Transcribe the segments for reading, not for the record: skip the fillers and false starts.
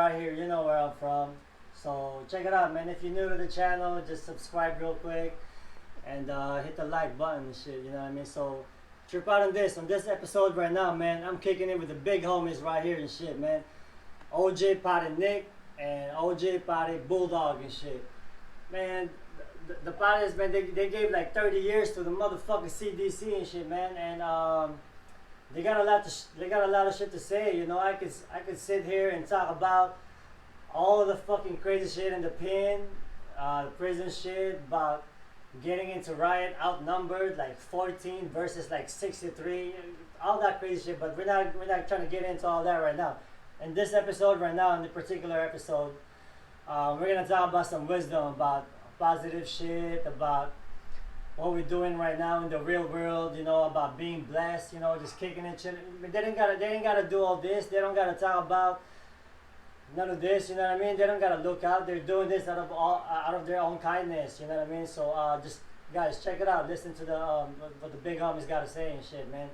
right here. You know where I'm from. So check it out, man. If you're new to the channel, just subscribe real quick and hit the like button and shit. You know what I mean? So trip out on this episode right now, man. I'm kicking it with the big homies right here and shit, man. OJ Pare Nick and OJ Pare Bulldog and shit. Man, the Pares, man, they gave like 30 years to the motherfucking CDC and shit, man. And they got a lot of shit to say. You know, I could sit here and talk about all of the fucking crazy shit in the pen, the prison shit, about getting into riot outnumbered like 14 versus like 63, all that crazy shit. But we're not trying to get into all that right now. In this episode right now, in the particular episode, we're gonna talk about some wisdom about positive shit, about what we're doing right now in the real world, you know, about being blessed, you know, just kicking it, chilling. I mean, they ain't gotta do all this. They don't gotta talk about none of this. You know what I mean? They don't gotta look out. They're doing this out of their own kindness. You know what I mean? So just guys, check it out. Listen to the what the big homies gotta say and shit, man.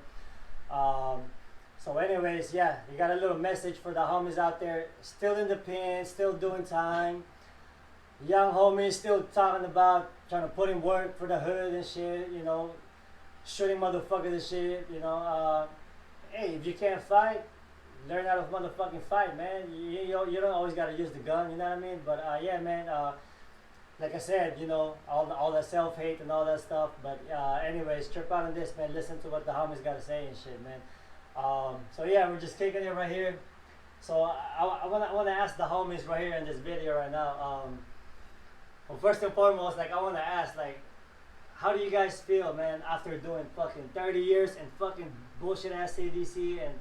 So anyways, yeah, you got a little message for the homies out there, still in the pen, still doing time. Young homies still talking about trying to put in work for the hood and shit, you know, shooting motherfuckers and shit, you know. Hey, if you can't fight, learn how to motherfucking fight, man. You don't always gotta use the gun, you know what I mean? But yeah, man, like I said, you know, all that self-hate and all that stuff. But anyways, trip out on this, man. Listen to what the homies gotta say and shit, man. So yeah, we're just kicking it right here. So I wanna ask the homies right here in this video right now. Well, first and foremost, like I wanna ask, like, how do you guys feel, man, after doing fucking 30 years and fucking bullshit ass CDC, and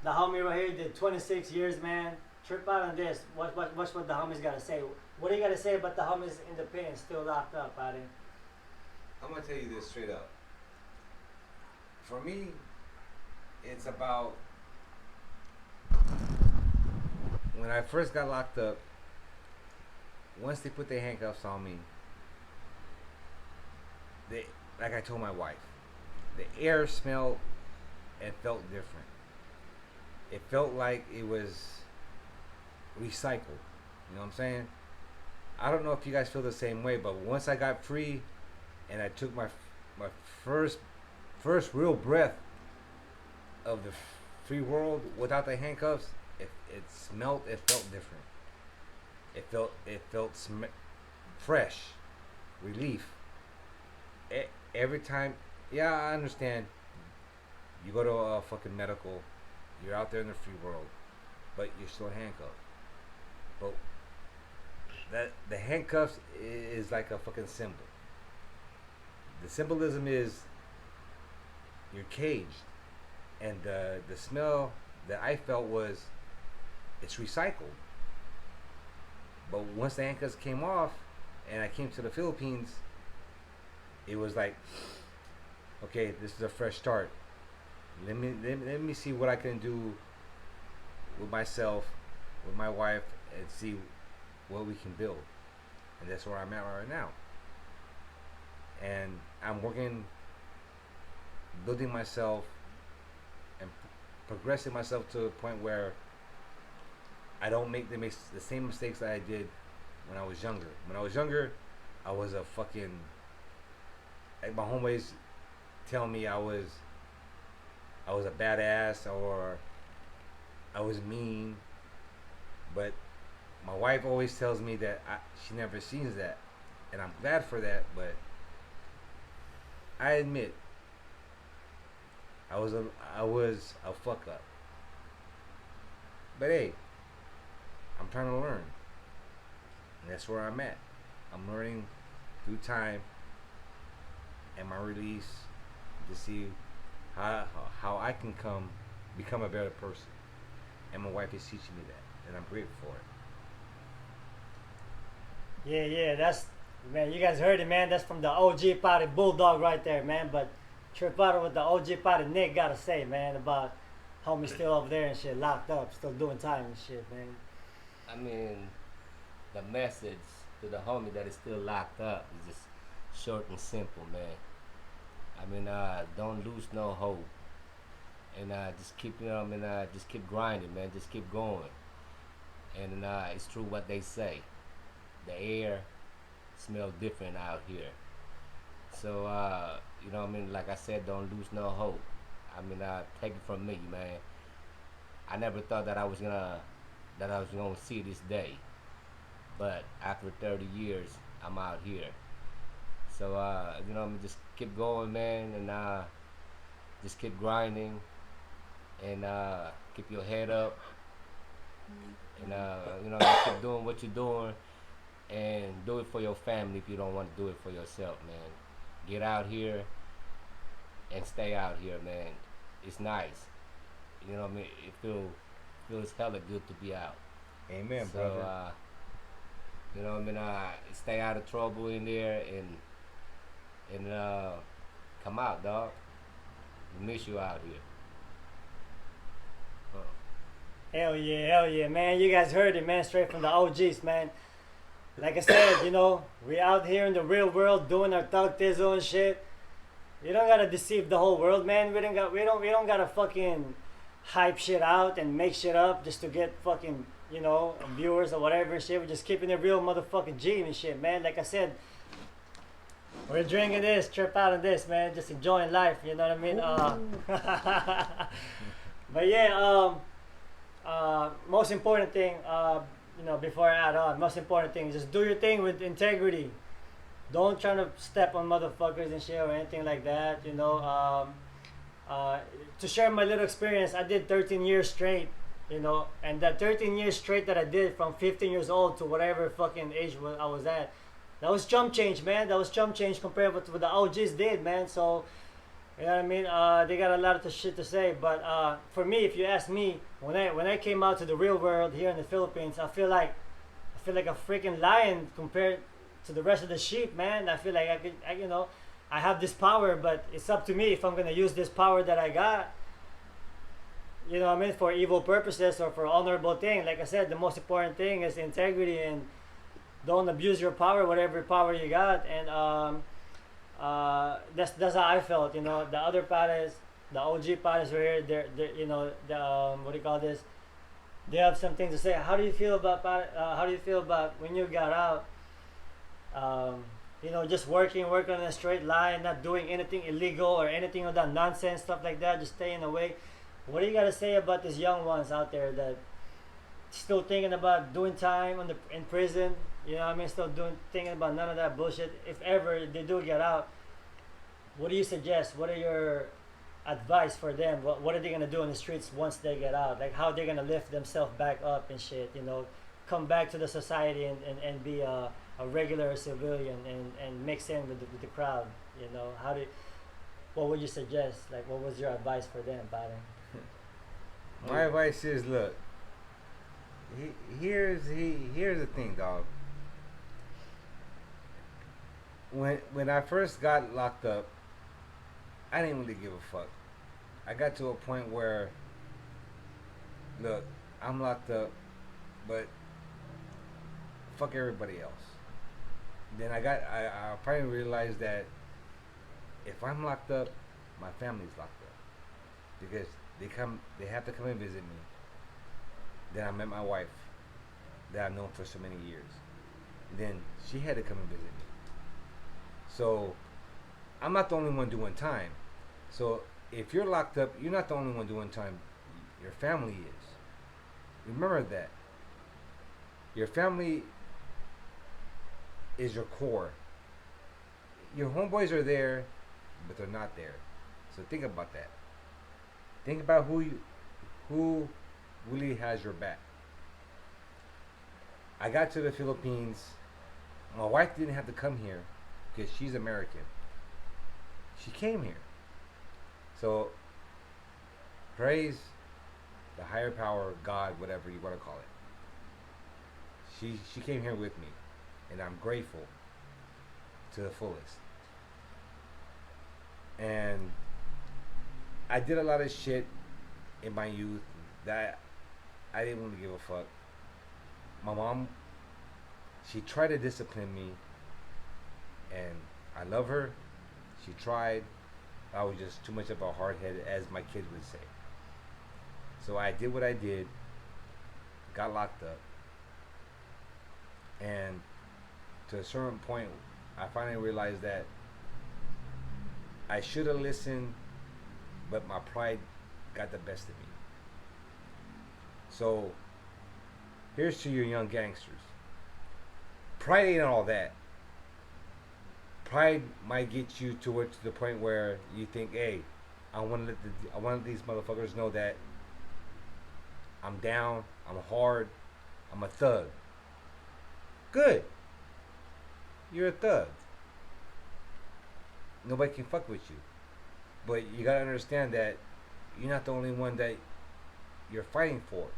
the homie right here did 26 years, man. Trip out on this. What's what the homies gotta say? What do you gotta say about the homies in the pen still locked up, Pare? I'm gonna tell you this straight up. For me, it's about when I first got locked up. Once they put their handcuffs on me, like I told my wife, the air smelled and felt different. It felt like it was recycled. You know what I'm saying? I don't know if you guys feel the same way, but once I got free and I took my first real breath of the free world without the handcuffs, it smelled, it felt different. It felt fresh, relief. Every time, yeah, I understand. You go to a fucking medical, you're out there in the free world, but you're still handcuffed. But the handcuffs is like a fucking symbol. The symbolism is you're caged, and the smell that I felt was it's recycled. But once the handcuffs came off and I came to the Philippines, it was like, okay, this is a fresh start. Let me see what I can do with myself, with my wife, and see what we can build. And that's where I'm at right now. And I'm working, building myself and progressing myself to a point where I don't make the same mistakes that I did when I was younger. When I was younger, I was a fucking, like my homies tell me I was a badass or I was mean. But my wife always tells me that she never sees that, and I'm glad for that. But I admit I was a fuck up. But hey, I'm trying to learn, and that's where I'm at. I'm learning through time and my release to see how I can become a better person. And my wife is teaching me that, and I'm grateful for it. Yeah, that's, man, you guys heard it, man. That's from the OG Pare Bulldog right there, man. But trip out what the OG Pare Nick gotta say, man, about homie still over there and shit, locked up, still doing time and shit, man. I mean, the message to the homie that is still locked up is just short and simple, man. I mean, don't lose no hope, and just keep, just keep grinding, man. Just keep going. And it's true what they say. The air smells different out here. So you know what I mean. Like I said, don't lose no hope. I mean, take it from me, man. I never thought that I was gonna see this day, but after 30 years, I'm out here. So you know, what I mean, just keep going, man, and just keep grinding and keep your head up, and you know, just keep doing what you're doing, and do it for your family if you don't want to do it for yourself, man. Get out here and stay out here, man. It's nice. You know what I mean? It feels hella good to be out. Amen, So brother. you know what I mean? Stay out of trouble in there and come out, dog. We miss you out here. Hell yeah, man. You guys heard it, man. Straight from the OGs, man. Like I said, you know, we out here in the real world doing our thug thizzle and shit. We don't gotta deceive the whole world, man. We don't gotta fucking hype shit out and make shit up just to get fucking, you know, viewers or whatever and shit. We're just keeping it real motherfucking G and shit, man. Like I said, we're drinking this, trip out on this, man. Just enjoying life, you know what I mean? But yeah, most important thing, you know, before I add on, most important thing is just do your thing with integrity. Don't try to step on motherfuckers and shit or anything like that, you know. To share my little experience, I did 13 years straight, you know, and that 13 years straight that I did from 15 years old to whatever fucking age I was at, that was chump change, man. That was chump change compared with what the OGs did, man. So, you know what I mean? They got a lot of shit to say, but for me, if you ask me, when I came out to the real world here in the Philippines, I feel like a freaking lion compared to the rest of the sheep, man. I feel like you know, I have this power, but it's up to me if I'm gonna use this power that I got, you know what I mean, for evil purposes or for honorable thing. Like I said, the most important thing is integrity and don't abuse your power, whatever power you got. And that's how I felt. You know, the other pares, the OG pares were here. They're you know, the what do you call this? They have some things to say. How do you feel about how do you feel about when you got out? You know, just working on a straight line, not doing anything illegal or anything of that nonsense stuff like that. Just staying away. What do you got to say about these young ones out there that still thinking about doing time in prison? You know what I mean? Still thinking about none of that bullshit. If ever they do get out, what do you suggest? What are your advice for them? What are they gonna do in the streets once they get out? Like how they're gonna lift themselves back up and shit, you know, come back to the society and be a regular civilian and mix in with the crowd, you know? What would you suggest? Like what was your advice for them, Pare? My advice is, look, here's the thing, dog. When I first got locked up, I didn't really give a fuck. I got to a point where, look, I'm locked up, but fuck everybody else. Then I finally realized that if I'm locked up, my family's locked up because they have to come and visit me. Then I met my wife that I've known for so many years. Then she had to come and visit me. So I'm not the only one doing time. So if you're locked up, you're not the only one doing time. Your family is. Remember that. Your family is your core. Your homeboys are there, but they're not there. So think about that. Think about who really has your back. I got to the Philippines. My wife didn't have to come here because she's American. She came here. So praise the higher power, God, whatever you want to call it. She came here with me, and I'm grateful to the fullest. And I did a lot of shit in my youth that I didn't really give a fuck. My mom, she tried to discipline me, and I love her. She tried. I was just too much of a hardhead, as my kids would say. So I did what I did, got locked up, to a certain point, I finally realized that I should have listened, but my pride got the best of me. So, here's to your young gangsters. Pride ain't all that. Pride might get you to the point where you think, hey, I want to let these motherfuckers know that I'm down, I'm hard, I'm a thug. Good. You're a thug. Nobody can fuck with you. But you gotta understand that you're not the only one that you're fighting for.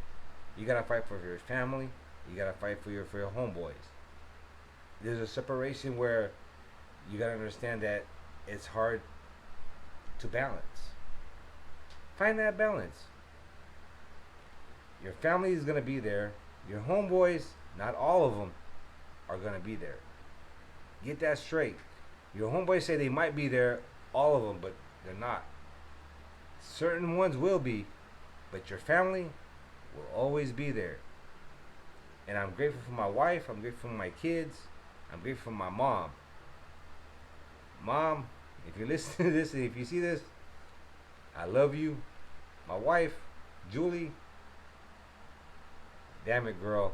You gotta fight for your family. You gotta fight for your homeboys. There's a separation where you gotta understand that it's hard to balance. Find that balance. Your family is gonna be there. Your homeboys, not all of them, are gonna be there. Get that straight. Your homeboys say they might be there, all of them, but they're not. Certain ones will be, but your family will always be there. And I'm grateful for my wife. I'm grateful for my kids. I'm grateful for my mom. Mom, if you listen to this and if you see this, I love you. My wife, Julie, damn it, girl.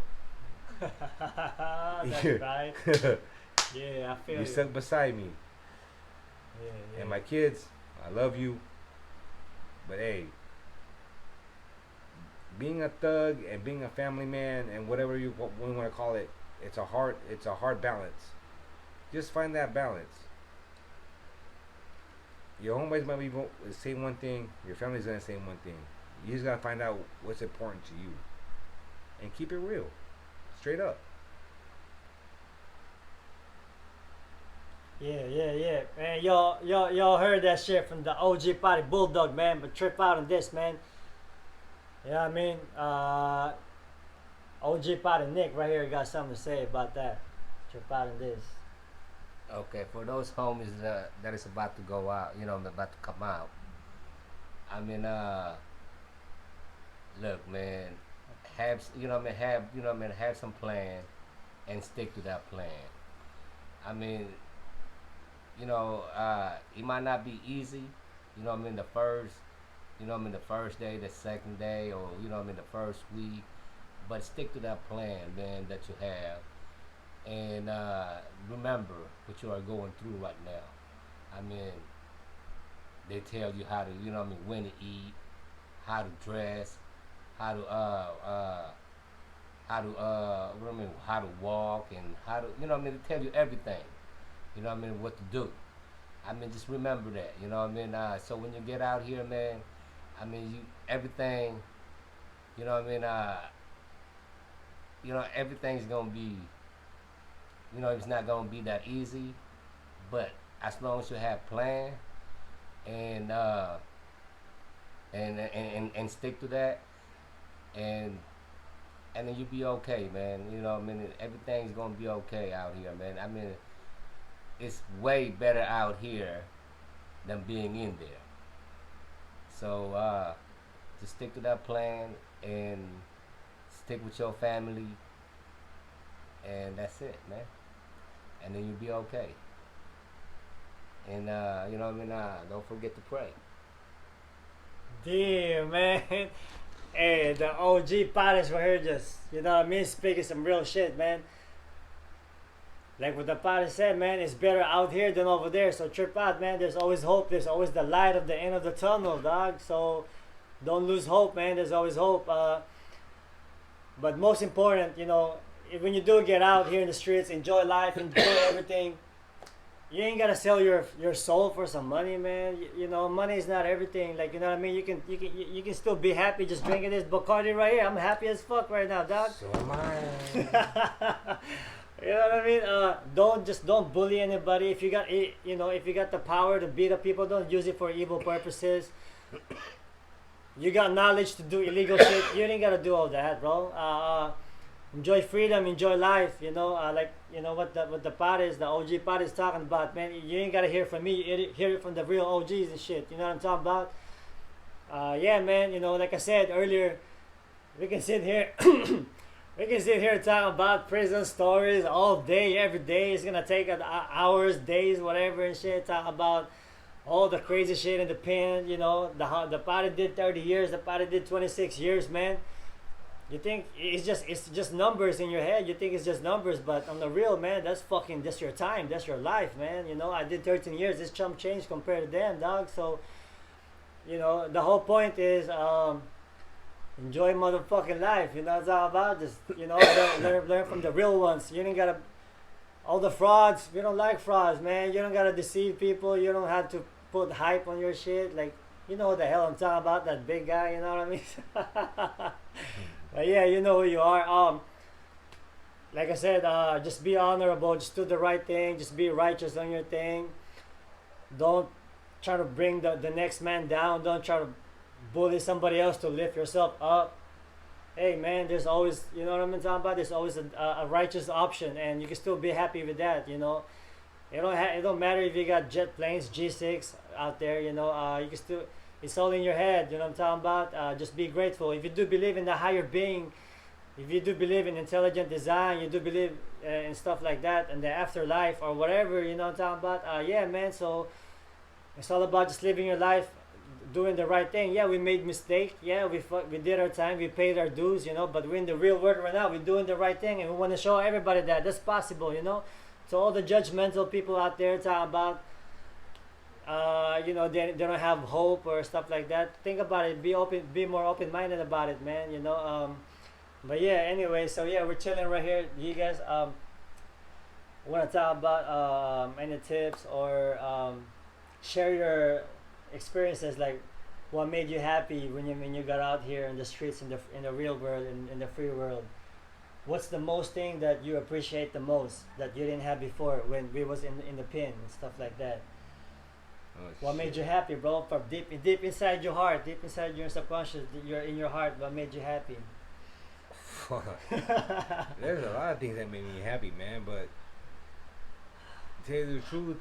That's right. Yeah, I feel You stuck beside me. Yeah. And my kids, I love you. But hey, being a thug and being a family man and whatever you want to call it, it's a hard balance. Just find that balance. Your homeboys might be saying one thing, your family's gonna say one thing. You just gotta find out what's important to you, and keep it real, straight up. Yeah. Man, y'all heard that shit from the OG Pare Bulldog, man. But trip out on this, man. You know what I mean? OG Pare Nick right here got something to say about that. Trip out on this. Okay, for those homies that is about to go out, about to come out. I mean, look, man, have some plan and stick to that plan. I mean, it might not be easy, the first day, the second day, or, the first week, but stick to that plan, man, that you have. And remember what you are going through right now. I mean, they tell you how to, when to eat, how to dress, how to walk, and how to, they tell you everything. What to do. I mean, just remember that, so when you get out here, man, I mean, everything, everything's gonna be, it's not gonna be that easy, but as long as you have plan and stick to that, and then you'll be okay, man. Everything's gonna be okay out here, man. I mean, it's way better out here than being in there. So just stick to that plan and stick with your family, and that's it, man. And then you'll be okay. And don't forget to pray. Damn, man. Hey, the OG Paris right here just, speaking some real shit, man. Like what the Pare said, man, it's better out here than over there. So trip out, man. There's always hope. There's always the light of the end of the tunnel, dog. So don't lose hope, man. There's always hope. But most important, when you do get out here in the streets, enjoy life, enjoy everything. You ain't gotta sell your soul for some money, man. Money is not everything. Like, you know what I mean? You can still be happy just drinking this Bacardi right here. I'm happy as fuck right now, dog. So am I. You know what I mean? Don't bully anybody. If you got the power to beat up people, don't use it for evil purposes. You got knowledge to do illegal shit. You ain't gotta do all that, bro. Enjoy freedom, enjoy life. What the Pares, the OG Pares talking about, man. You ain't gotta hear from me. You hear it from the real OGs and shit. You know what I'm talking about? Yeah, man. Like I said earlier, we can sit here. We can sit here and talk about prison stories all day, every day. It's gonna take hours, days, whatever, and shit. Talk about all the crazy shit in the pen. You know, the Pare did 30 years, the Pare did 26 years, man. You think it's just numbers in your head. You think it's just numbers, but on the real, man, that's your time, that's your life, man. You know, I did 13 years. This chump change compared to them, dog. So, you know, the whole point is enjoy motherfucking life. You know what it's all about? Just, you know, learn from the real ones. You don't gotta all the frauds. We don't like frauds, man. You don't gotta deceive people. You don't have to put hype on your shit. Like, you know what the hell I'm talking about? That big guy. You know what I mean? But yeah, you know who you are. Like I said, just be honorable. Just do the right thing. Just be righteous on your thing. Don't try to bring the next man down. Don't try to bully somebody else to lift yourself up. Hey man, there's always, you know what I'm talking about? There's always a righteous option, and you can still be happy with that. You know, it don't matter if you got jet planes, G6 out there. You know, you can still. It's all in your head. You know what I'm talking about? Just be grateful. If you do believe in the higher being, if you do believe in intelligent design, you do believe in stuff like that, and the afterlife or whatever. You know what I'm talking about? Yeah, man. So it's all about just living your life, doing the right thing. Yeah, we made mistake. Yeah, we did our time. We paid our dues. You know, but we're in the real world right now. We're doing the right thing, and we want to show everybody that that's possible. You know, so all the judgmental people out there talking about, you know, they don't have hope or stuff like that. Think about it. Be more open-minded about it, man. You know. But yeah. Anyway, so yeah, we're chilling right here. You guys want to talk about any tips or share your experiences, like what made you happy when you got out here in the streets, in the real world, in the free world. What's the most thing that you appreciate the most that you didn't have before when we was in the pen and stuff like that? Oh, What made shit. you happy, bro? From deep inside your heart, deep inside your subconscious, you're in your heart. What made you happy? Fuck. There's a lot of things that made me happy, man. But to tell you the truth,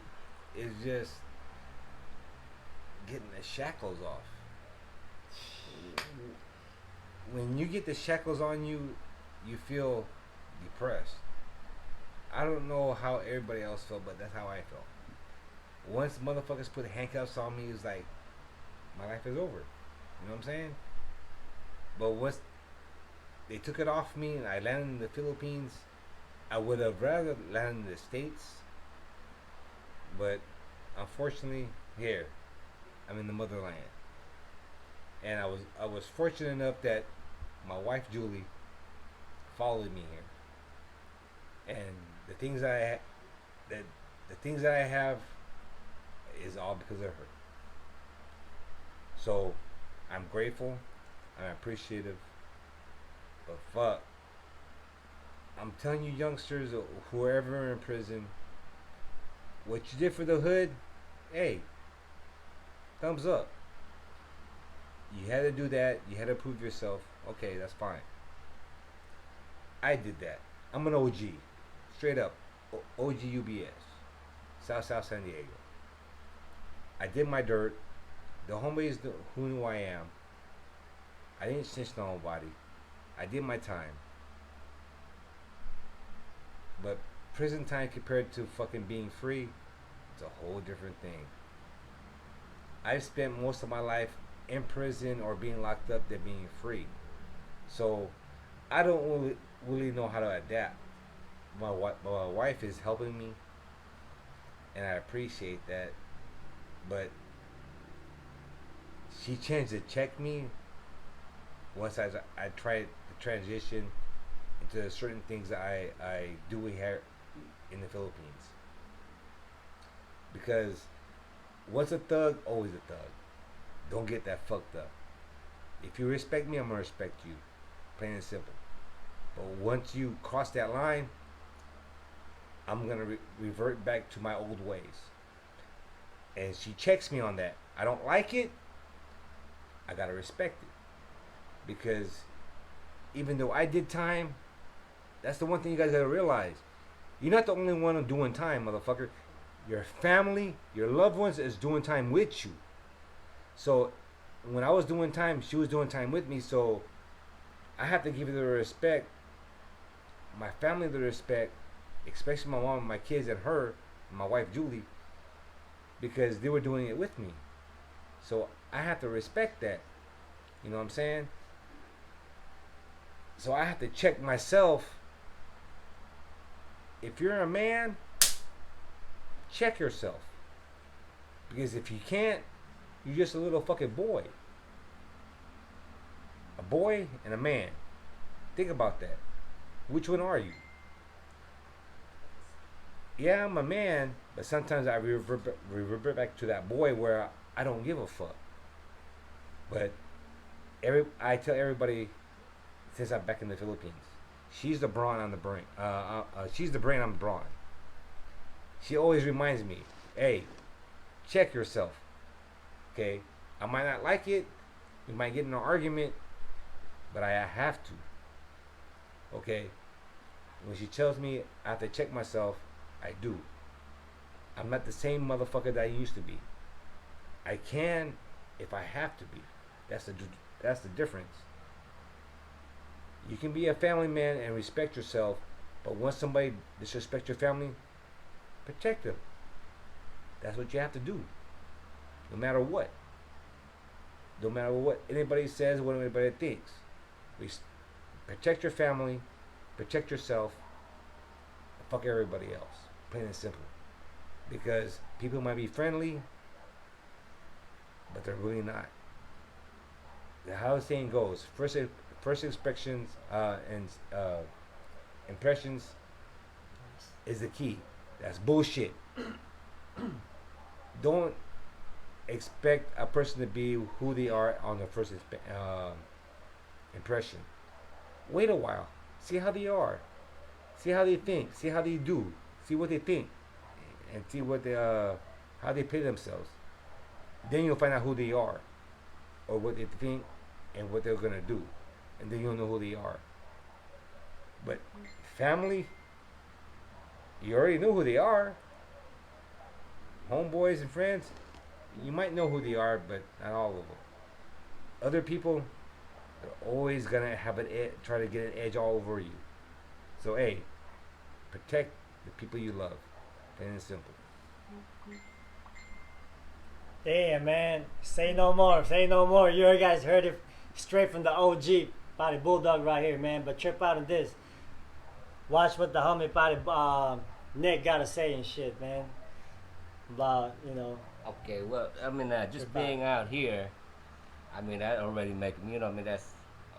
it's just getting the shackles off. When you get the shackles on you, you feel depressed. I don't know how everybody else felt, but that's how I felt. Once motherfuckers put handcuffs on me, it's like my life is over. You know what I'm saying? But once they took it off me and I landed in the Philippines, I would have rather landed in the States. But unfortunately, here I'm in the motherland, and I was fortunate enough that my wife Julie followed me here, and the things that I have is all because of her. So I'm grateful, I'm appreciative, but fuck, I'm telling you, youngsters, or whoever in prison, what you did for the hood, hey, thumbs up. You had to do that. You had to prove yourself. Okay, that's fine. I did that. I'm an OG. Straight up. OG UBS. South San Diego. I did my dirt. The homies who knew I am. I didn't snitch on nobody. I did my time. But prison time compared to fucking being free, it's a whole different thing. I've spent most of my life in prison or being locked up than being free. So I don't really know how to adapt. My wife is helping me, and I appreciate that. But she changed to check me once I tried to transition into certain things that I do here in the Philippines. Because once a thug, always a thug. Don't get that fucked up. If you respect me, I'm gonna respect you. Plain and simple. But once you cross that line, I'm gonna revert back to my old ways. And she checks me on that. I don't like it. I gotta respect it. Because even though I did time, that's the one thing you guys gotta realize. You're not the only one doing time, motherfucker. Your family, your loved ones is doing time with you. So when I was doing time, she was doing time with me. So I have to give her the respect my family the respect, especially my mom and my kids and her, and my wife Julie, because they were doing it with me. So I have to respect that. You know what I'm saying? So I have to check myself. If you're a man, check yourself. Because if you can't, you're just a little fucking boy. A boy and a man. Think about that. Which one are you? Yeah, I'm a man, but sometimes I revert back to that boy where I don't give a fuck. But I tell everybody since I'm back in the Philippines, she's the brawn, I'm the brain. She's the brain, I'm the brawn. She always reminds me, hey, check yourself. Okay, I might not like it. We might get in an argument, but I have to. Okay, when she tells me I have to check myself, I do. I'm not the same motherfucker that I used to be. I can if I have to be. That's the difference. You can be a family man and respect yourself, but once somebody disrespects your family, protect them. That's what you have to do. No matter what. No matter what anybody says, what anybody thinks. Protect your family, protect yourself, and fuck everybody else. Plain and simple. Because people might be friendly, but they're really not. How the saying goes, first inspections and impressions is the key. That's bullshit. Don't expect a person to be who they are on the first impression. Wait a while. See how they are. See how they think. See how they do. See what they think, and see what how they play themselves. Then you'll find out who they are, or what they think, and what they're gonna do, and then you'll know who they are. But family, you already know who they are. Homeboys and friends, you might know who they are, but not all of them. Other people are always gonna have try to get an edge all over you. So hey, protect the people you love. Plain and simple. Damn, man. Say no more. Say no more. You guys heard it straight from the OG. Pare Bulldog right here, man. But trip out on this. Watch what the homie Pare Nick gotta say and shit, man. About, you know. Okay, well, I mean, just being out here, I mean, that already making me, you know, I mean, that's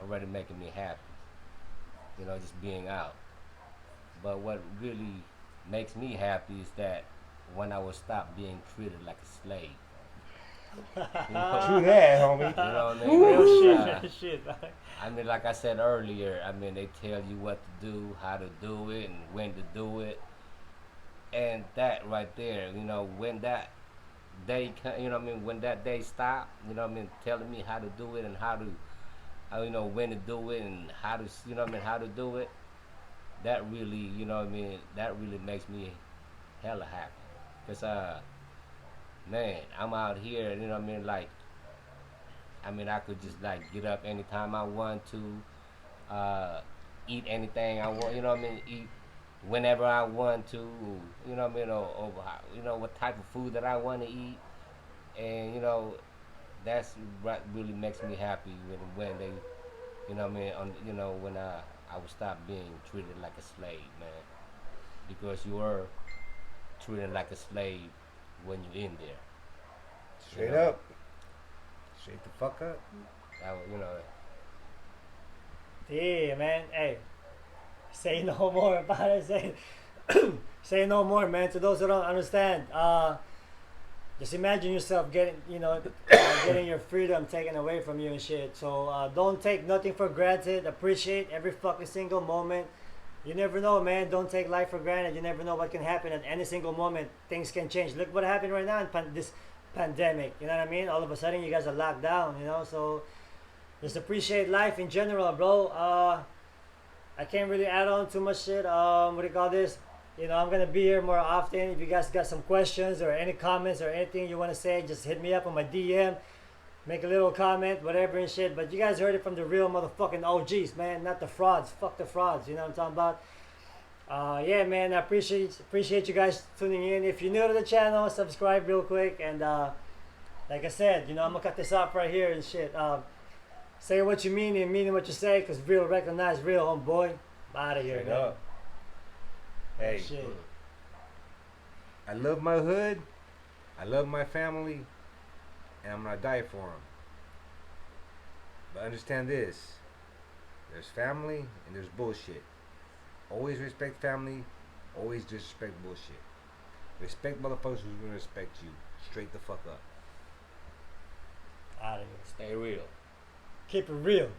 already making me happy. You know, just being out. But what really makes me happy is that when I will stop being treated like a slave. You know, True that, homie. you know what I mean? Real shit, shit. I mean, like I said earlier, I mean, they tell you what to do, how to do it, and when to do it. And that right there, you know, when that day, you know what I mean, when that day stopped, you know what I mean, telling me how to do it and how to, you know, when to do it and how to, you know what I mean, how to do it, that really, you know what I mean, that really makes me hella happy. Because, man, I'm out here, you know what I mean, like, I mean, I could just, like, get up anytime I want to, eat anything I want, you know what I mean, eat whenever I want to, you know what I mean, or you know, what type of food that I want to eat. And, you know, that's what really makes me happy when they, you know what I mean, you know, when I would stop being treated like a slave, man. Because you are treated like a slave when you're in there. Straight up. Straight the fuck up. You know. Yeah, man. Hey, say no more about it. Say no more, man. To those who don't understand, just imagine yourself getting, you know, getting your freedom taken away from you and shit. So don't take nothing for granted. Appreciate every fucking single moment. You never know, man. Don't take life for granted. You never know what can happen at any single moment. Things can change. Look what happened right now in this pandemic. You know what I mean? All of a sudden, you guys are locked down. You know, so just appreciate life in general, bro. I can't really add on too much shit. What do you call this? You know, I'm gonna be here more often. If you guys got some questions or any comments or anything you want to say, just hit me up on my DM. Make a little comment, whatever and shit. But you guys heard it from the real motherfucking OGs, man, not the frauds. Fuck the frauds. You know what I'm talking about? Yeah, man, I appreciate you guys tuning in. If you're new to the channel, subscribe real quick. And like I said, I'm gonna cut this off right here and shit. Say what you mean and mean what you say, cause real recognize real, homeboy. I'm out of here, Straight man. up. Hey, Shit. I love my hood. I love my family, and I'm gonna die for them. But understand this: there's family and there's bullshit. Always respect family. Always disrespect bullshit. Respect motherfuckers who's gonna respect you. Straight the fuck up. Out of here. Stay real. Keep it real.